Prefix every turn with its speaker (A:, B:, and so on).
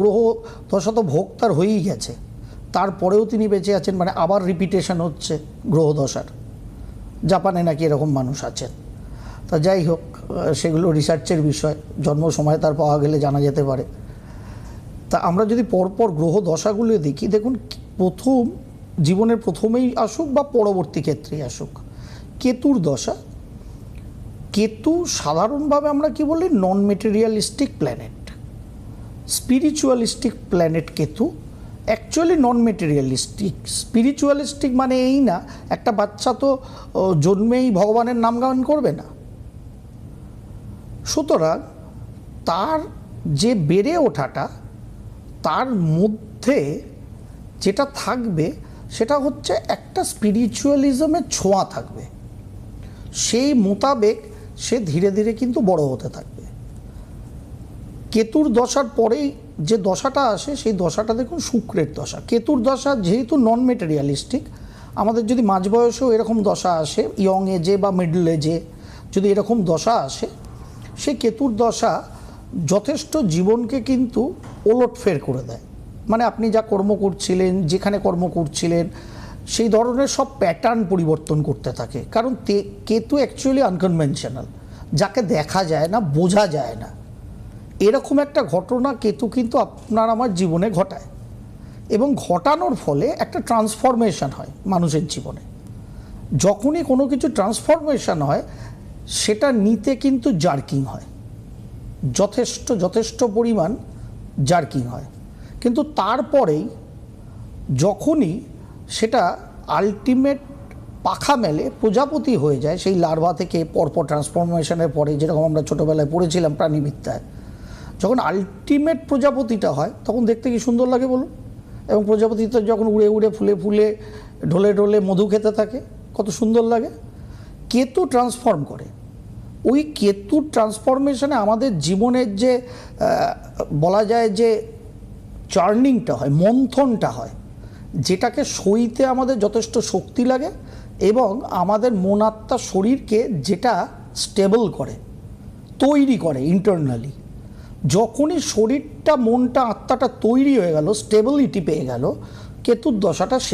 A: গ্রহ দশা তো ভোগ তার হয়েই গেছে, তারপরেও তিনি বেঁচে আছেন, মানে আবার রিপিটেশন হচ্ছে গ্রহ দশার। জাপানে নাকি এরকম মানুষ আছেন। তা যাই হোক, সেগুলো রিসার্চের বিষয়, জন্ম সময় তার পাওয়া গেলে জানা যেতে পারে। তা আমরা যদি পরপর গ্রহ দশাগুলো দেখি, দেখুন প্রথম জীবনের প্রথমেই আসুক বা পরবর্তী ক্ষেত্রেই আসুক, কেতুর দশা। কেতু সাধারণভাবে আমরা কি বলি, non materialistic planet, spiritualistic planet Ketu. Actually non materialistic. Spiritualistic মানে এই না, একটা বাচ্চা তো জন্মেই ভগবানের নাম গান করবে না। সুতরাং তার যে বেড়ে ওঠাটা, তার মধ্যে যেটা থাকবে সেটা হচ্ছে একটা স্পিরিচুয়ালিজমের ছোঁয়া থাকবে। সেই মোতাবেক সে ধীরে ধীরে কিন্তু বড় হতে থাকবে। কেতুর দশার পরেই যে দশাটা আসে, সেই দশাটা দেখুন শুক্রের দশা। কেতুর দশা যেহেতু নন মেটেরিয়ালিস্টিক, আমাদের যদি মাঝ বয়সেও এরকম দশা আসে, ইয়ং এজে বা মিডল এজে যদি এরকম দশা আসে, সেই কেতুর দশা যথেষ্ট জীবনকে কিন্তু ওলটফের করে দেয়। মানে আপনি যা কর্ম করছিলেন, যেখানে কর্ম করছিলেন, সেই ধরনের সব প্যাটার্ন পরিবর্তন করতে থাকে। কারণ কেতু অ্যাকচুয়ালি আনকনভেনশনাল, যাকে দেখা যায় না, বোঝা যায় না, এরকম একটা ঘটনা কেতু কিন্তু আপনার আমার জীবনে ঘটায়। এবং ঘটানোর ফলে একটা ট্রান্সফরমেশন হয় মানুষের জীবনে। যখনই কোনো কিছু ট্রান্সফরমেশন হয়, সেটা নিতে কিন্তু জার্কিং হয়, যথেষ্ট পরিমাণ জার্কিং হয়। কিন্তু তারপরেই যখনই সেটা আলটিমেট পাখা মেলে, প্রজাপতি হয়ে যায়, সেই লার্ভা থেকে পরপর ট্রান্সফরমেশনের পরে, যেরকম আমরা ছোটোবেলায় পড়েছিলাম প্রাণীবিদ্যায়, যখন আলটিমেট প্রজাপতিটা হয় তখন দেখতে কি সুন্দর লাগে বলুন। এবং প্রজাপতিটা যখন উড়ে উড়ে ফুলে ফুলে ঢলে ঢলে মধু খেতে থাকে, কত সুন্দর লাগে। কেতু ট্রান্সফর্ম করে। ওই কেতুর ট্রান্সফরমেশনে আমাদের জীবনের যে বলা যায় যে চার্নিংটা হয়, মন্থনটা হয়, যেটাকে সইতে আমাদের যথেষ্ট শক্তি লাগে এবং আমাদের মন আত্মা শরীরকে যেটা স্টেবল করে, তৈরি করে ইন্টারনালি। যখনই শরীরটা, মনটা, আত্মাটা তৈরি হয়ে গেল, স্টেবিলিটি পেয়ে গেল, কেতুর দশাটা শেষ।